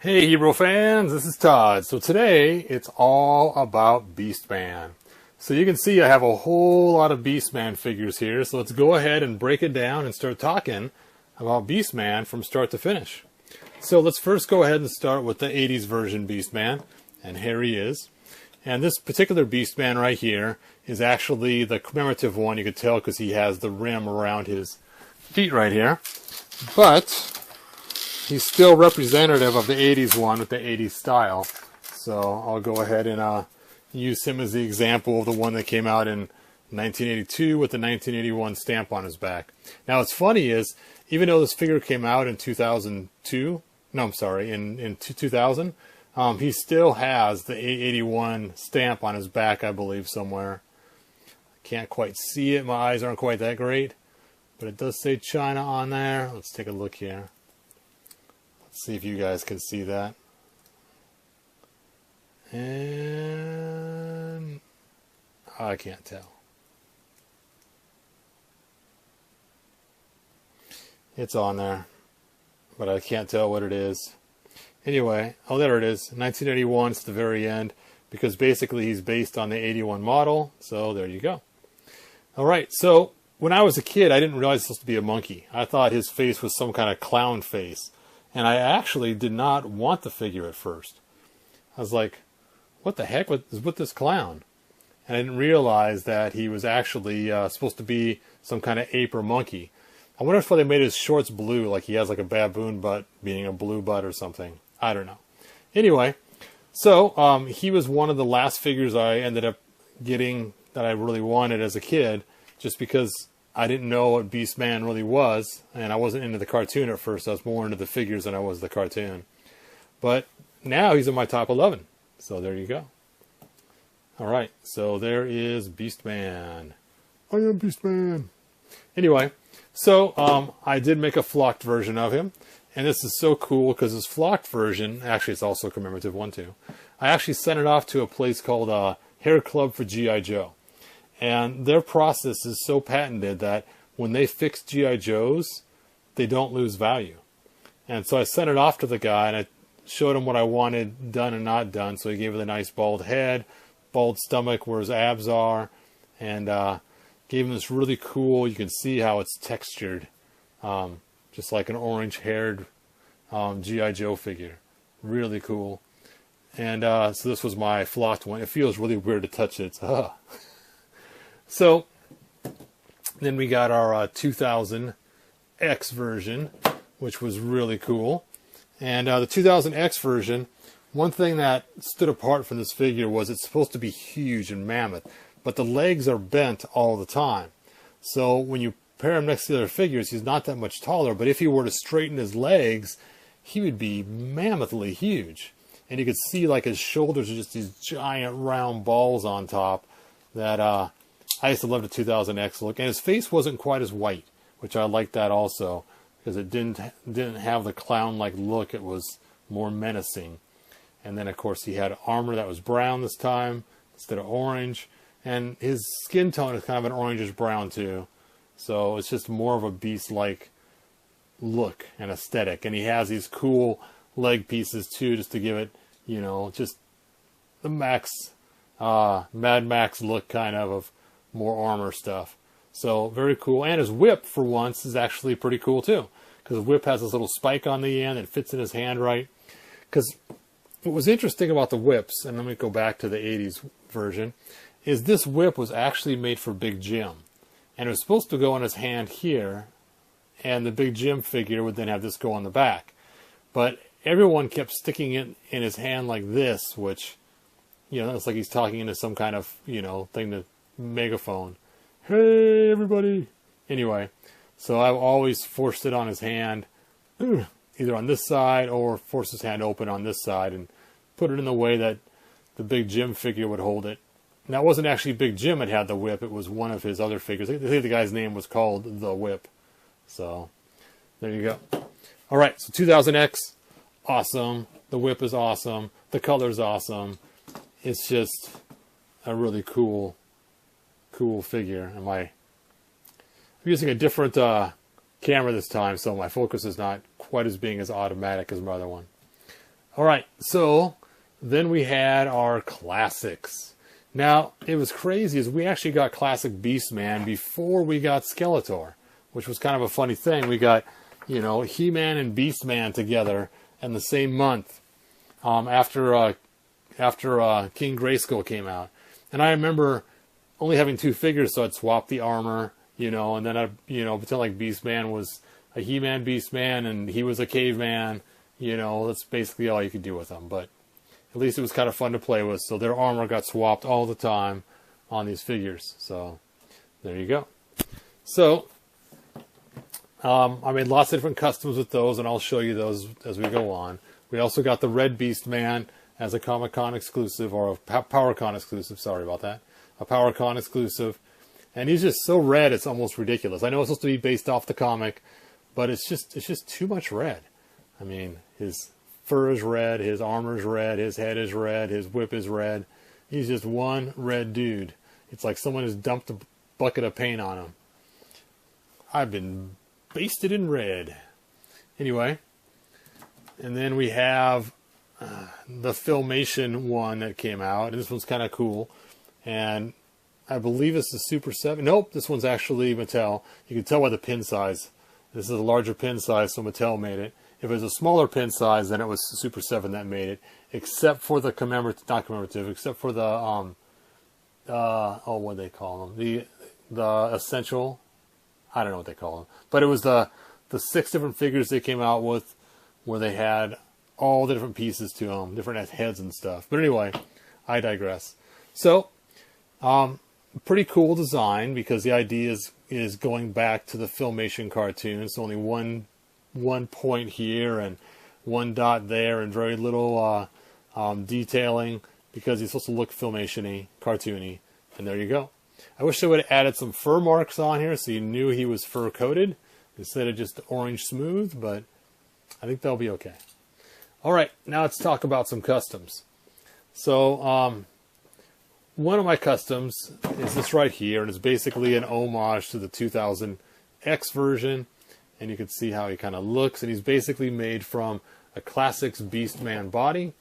Hey Hero fans, this is Todd. So today it's all about BeastMan. So you can see I have a whole lot of BeastMan figures here. So let's go ahead and break it down and start talking about BeastMan from start to finish. So let's first go ahead and start with the 80s version BeastMan. And here he is. And this particular BeastMan right here is actually the commemorative one. You could tell because he has the rim around his feet right here. But he's still representative of the 80s one with the 80s style. So I'll go ahead and use him as the example of the one that came out in 1982 with the 1981 stamp on his back. Now what's funny is, even though this figure came out in 2002, no I'm sorry, in 2000, he still has the 81 stamp on his back, I believe, somewhere. I can't quite see it, my eyes aren't quite that great, but it does say China on there. Let's take a look here. See if you guys can see that. And I can't tell. It's on there, but I can't tell what it is. Anyway, oh, there it is. 1981, it's the very end, because basically he's based on the 81 model. So there you go. All right, so when I was a kid, I didn't realize this was supposed to be a monkey. I thought his face was some kind of clown face. And I actually did not want the figure at first. I was like, what the heck is with this clown? And I didn't realize that he was actually supposed to be some kind of ape or monkey. I wonder if they made his shorts blue, like he has like a baboon butt being a blue butt or something. I don't know. Anyway, so he was one of the last figures I ended up getting that I really wanted as a kid, just because I didn't know what BeastMan really was, and I wasn't into the cartoon at first. I was more into the figures than I was the cartoon. But now he's in my top 11. So there you go. Alright, so there is BeastMan. I am BeastMan. Anyway, so I did make a flocked version of him. And this is so cool because this flocked version, actually it's also a commemorative one too. I actually sent it off to a place called Hair Club for G.I. Joe. And their process is so patented that when they fix G.I. Joes, they don't lose value. And so I sent it off to the guy, and I showed him what I wanted done and not done. So he gave it a nice bald head, bald stomach where his abs are, and gave him this really cool, you can see how it's textured, just like an orange-haired G.I. Joe figure. Really cool. And so this was my flocked one. It feels really weird to touch it. It's, So, then we got our 2000X version, which was really cool. And the 2000X version, one thing that stood apart from this figure was it's supposed to be huge and mammoth, but the legs are bent all the time. So when you pair him next to the other figures, he's not that much taller, but if he were to straighten his legs, he would be mammothly huge. And you could see like his shoulders are just these giant round balls on top that I used to love the 2000X look, and his face wasn't quite as white, which I liked that also, because it didn't have the clown-like look. It was more menacing. And then, of course, he had armor that was brown this time instead of orange, and his skin tone is kind of an orangish brown too. So it's just more of a beast-like look and aesthetic. And he has these cool leg pieces too, just to give it, you know, just the Mad Max look kind of more armor stuff. So very cool. And his whip, for once, is actually pretty cool too, because the whip has this little spike on the end that fits in his hand right. Because what was interesting about the whips, and let me go back to the 80s version, is this whip was actually made for Big Jim. And it was supposed to go on his hand here, and the Big Jim figure would then have this go on the back. But everyone kept sticking it in his hand like this, which, you know, it's like he's talking into some kind of, you know, thing to megaphone. Hey, everybody. Anyway, so I've always forced it on his hand, either on this side or force his hand open on this side and put it in the way that the Big Jim figure would hold it. Now, it wasn't actually Big Jim that had the whip. It was one of his other figures. I think the guy's name was called The Whip. So, there you go. All right, so 2000X, awesome. The whip is awesome. The color's awesome. It's just a really cool figure. And I'm using a different camera this time, so my focus is not quite as being as automatic as my other one. All right, so then we had our classics. Now, it was crazy as we actually got classic BeastMan before we got Skeletor, which was kind of a funny thing. We got, you know, He-Man and BeastMan together in the same month after King Grayskull came out. And I remember only having 2 figures, so I'd swap the armor, you know, and then I'd, you know, pretend like BeastMan was a He-Man BeastMan and he was a caveman. You know, that's basically all you could do with them. But at least it was kind of fun to play with. So their armor got swapped all the time on these figures. So there you go. So I made lots of different customs with those, and I'll show you those as we go on. We also got the Red BeastMan as a Comic-Con exclusive, or a PowerCon exclusive. Sorry about that. A PowerCon exclusive. And he's just so red, it's almost ridiculous. I know it's supposed to be based off the comic, but it's just too much red. I mean, his fur is red, his armor is red, his head is red, his whip is red. He's just one red dude. It's like someone has dumped a bucket of paint on him. I've been basted in red. Anyway, and then we have the Filmation one that came out. And this one's kind of cool. And I believe it's the Super 7. Nope, this one's actually Mattel. You can tell by the pin size. This is a larger pin size, so Mattel made it. If it was a smaller pin size, then it was Super 7 that made it, except for the not commemorative, except for the what do they call them? The essential. I don't know what they call them, but it was the 6 different figures they came out with, where they had all the different pieces to them, different heads and stuff. But anyway, I digress. So, pretty cool design, because the idea is going back to the Filmation cartoon. It's only one point here and 1 dot there, and very little detailing, because he's supposed to look Filmation-y, cartoony. And there you go. I wish they would have added some fur marks on here so you knew he was fur coated instead of just orange smooth, but I think they'll be okay. All right, now let's talk about some customs. So one of my customs is this right here, and it's basically an homage to the 2000X version. And you can see how he kind of looks. And he's basically made from a Classics BeastMan body.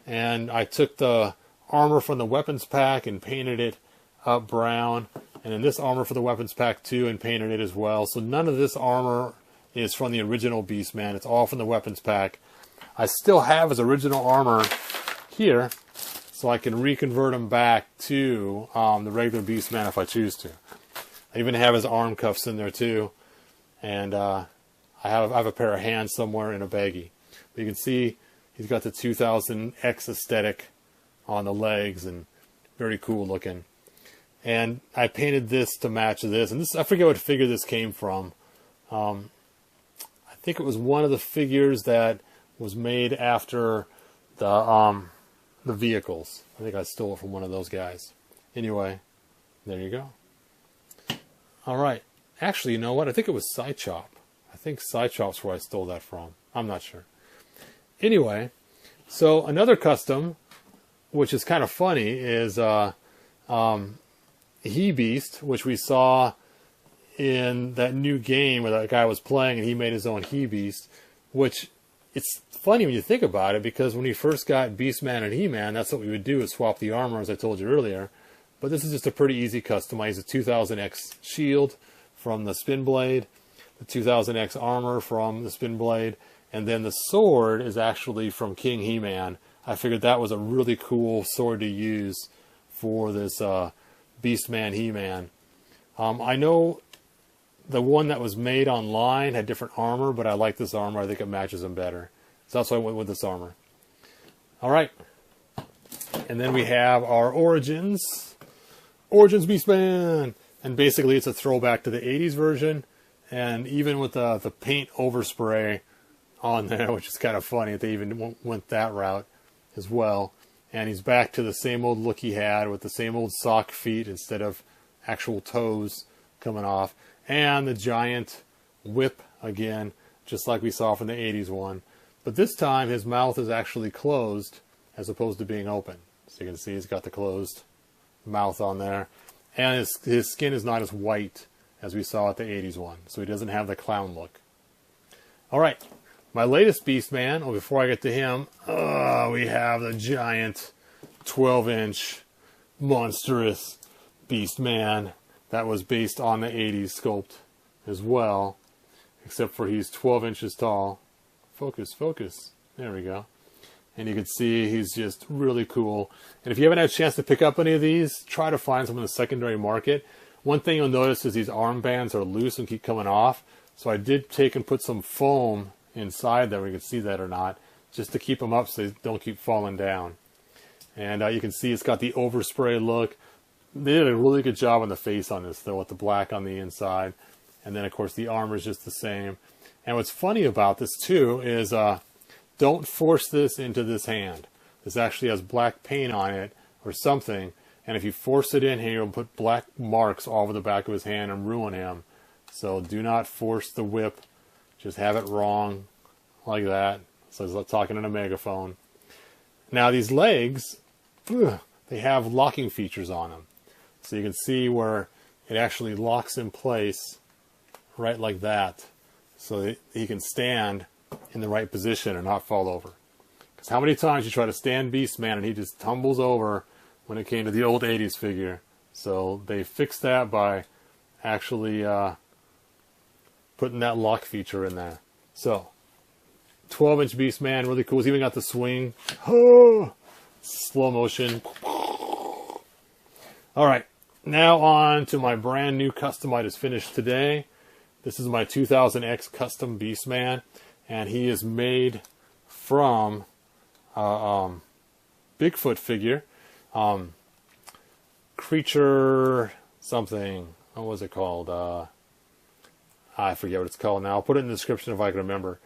And I took the armor from the weapons pack and painted it up brown. And then this armor for the weapons pack too, and painted it as well. So none of this armor is from the original BeastMan. It's all from the weapons pack. I still have his original armor here, so I can reconvert him back to the regular BeastMan if I choose to. I even have his arm cuffs in there too. And I have a pair of hands somewhere in a baggie. But you can see he's got the 2000X aesthetic on the legs, and very cool looking. And I painted this to match this. And this, I forget what figure this came from. I think it was one of the figures that was made after the vehicles. I think I stole it from one of those guys. Anyway, there you go. All right. Actually, you know what? I think it was Psychop. I think Psychop's where I stole that from. I'm not sure. Anyway, so another custom, which is kind of funny, is He-Beast, which we saw in that new game where that guy was playing and he made his own He-Beast, which it's funny when you think about it, because when we first got BeastMan and He-Man, that's what we would do, is swap the armor, as I told you earlier. But this is just a pretty easy custom. I use a 2000X shield from the Spin Blade, the 2000X armor from the Spin Blade, and then the sword is actually from King He-Man. I figured that was a really cool sword to use for this BeastMan He-Man. I know the one that was made online had different armor, but I like this armor. I think it matches him better. So that's why I went with this armor. All right. And then we have our Origins. Origins BeastMan! And basically it's a throwback to the 80s version. And even with the paint overspray on there, which is kind of funny that they even went that route as well. And he's back to the same old look he had, with the same old sock feet instead of actual toes coming off. And the giant whip again, just like we saw from the 80s one. But this time his mouth is actually closed as opposed to being open. So you can see he's got the closed mouth on there. And his skin is not as white as we saw at the 80s one. So he doesn't have the clown look. Alright, my latest BeastMan, well, before I get to him, we have the giant 12-inch monstrous BeastMan that was based on the 80s sculpt as well, except for he's 12 inches tall. Focus, focus. There we go. And you can see he's just really cool. And if you haven't had a chance to pick up any of these, try to find some in the secondary market. One thing you'll notice is these armbands are loose and keep coming off. So I did take and put some foam inside there. We can see that or not, just to keep them up so they don't keep falling down. And you can see it's got the overspray look. They did a really good job on the face on this, though, with the black on the inside. And then, of course, the armor is just the same. And what's funny about this, too, is don't force this into this hand. This actually has black paint on it or something. And if you force it in here, you'll put black marks all over the back of his hand and ruin him. So do not force the whip. Just have it wrong like that. So it's like talking in a megaphone. Now, these legs, they have locking features on them. So you can see where it actually locks in place right like that. So that he can stand in the right position and not fall over. Because how many times you try to stand BeastMan and he just tumbles over when it came to the old 80s figure. So they fixed that by actually putting that lock feature in there. So 12-inch BeastMan, really cool. He's even got the swing. Oh, slow motion. Alright, now on to my brand new custom I just finished today. This is my 2000X custom BeastMan, and he is made from Bigfoot figure. Creature something. What was it called? I forget what it's called now. I'll put it in the description if I can remember.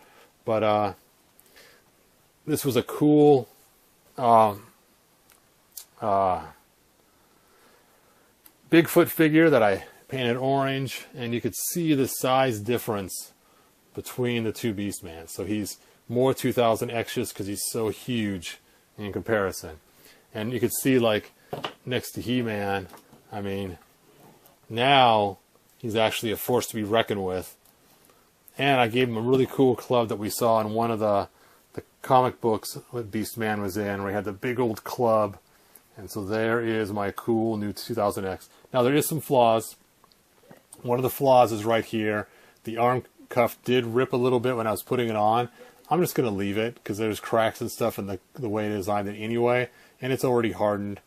But this was a cool Bigfoot figure that I painted orange, and you could see the size difference between the two BeastMans. So he's more 2000X just because he's so huge in comparison. And you could see, like, next to He-Man, I mean, now he's actually a force to be reckoned with. And I gave him a really cool club that we saw in one of the comic books that BeastMan was in, where he had the big old club. And so there is my cool new 2000X. Now, there is some flaws. One of the flaws is right here. The arm cuff did rip a little bit when I was putting it on. I'm just going to leave it because there's cracks and stuff in the way they designed it anyway. And it's already hardened.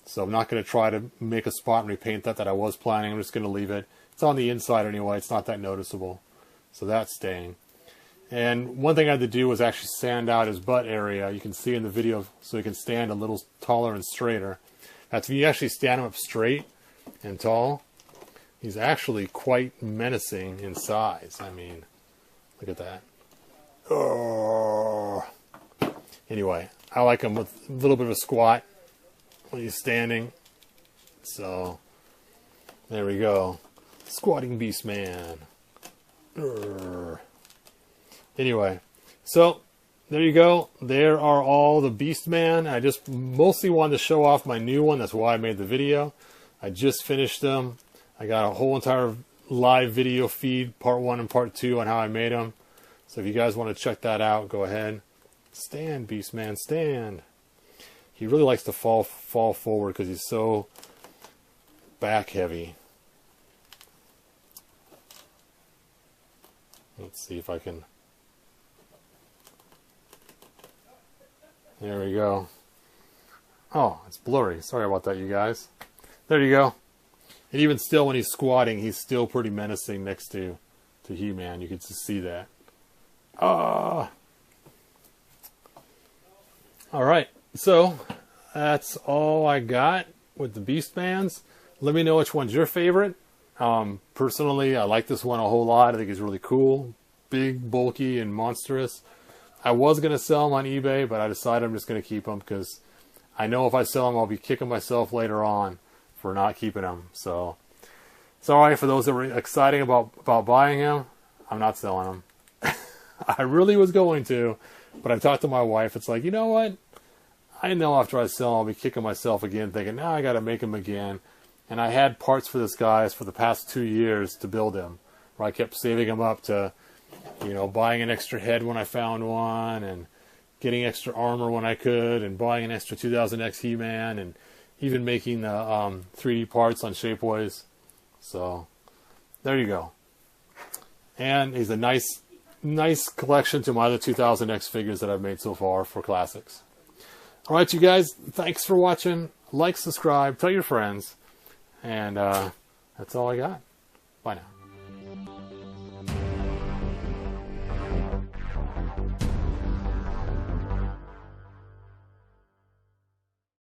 So I'm not going to try to make a spot and repaint that I was planning. I'm just going to leave it. It's on the inside anyway. It's not that noticeable. So that's staying. And one thing I had to do was actually sand out his butt area. You can see in the video so he can stand a little taller and straighter. That's when you actually stand him up straight and tall. He's actually quite menacing in size. I mean, look at that. Oh. Anyway, I like him with a little bit of a squat when he's standing. So, there we go. Squatting BeastMan. Anyway, so there you go. There are all the BeastMan. I just mostly wanted to show off my new one. That's why I made the video. I just finished them. I got a whole entire live video feed, part 1 and part 2, on how I made them. So if you guys want to check that out, go ahead. Stand, BeastMan, stand. He really likes to fall forward because he's so back heavy. Let's see if I can. There we go. Oh, it's blurry. Sorry about that, you guys. There you go. And even still, when he's squatting, he's still pretty menacing next to He-Man. You can just see that. Ah. All right. So that's all I got with the BeastMans. Let me know which one's your favorite. Personally, I like this one a whole lot. I think he's really cool. Big, bulky, and monstrous. I was going to sell them on eBay, but I decided I'm just going to keep them because I know if I sell them, I'll be kicking myself later on for not keeping them. So, sorry for those that were excited about buying him. I'm not selling them. I really was going to, but I talked to my wife. It's like, you know what? I know after I sell him, I'll be kicking myself again, thinking, now I got to make him again. And I had parts for this guy for the past 2 years to build him, where I kept saving him up to you know, buying an extra head when I found one, and getting extra armor when I could, and buying an extra 2000X He-Man, and even making the 3D parts on Shapeways. So there you go. And he's a nice collection to my other 2000X figures that I've made so far for classics. All right, you guys, thanks for watching. Like, subscribe, tell your friends, and that's all I got. Bye now.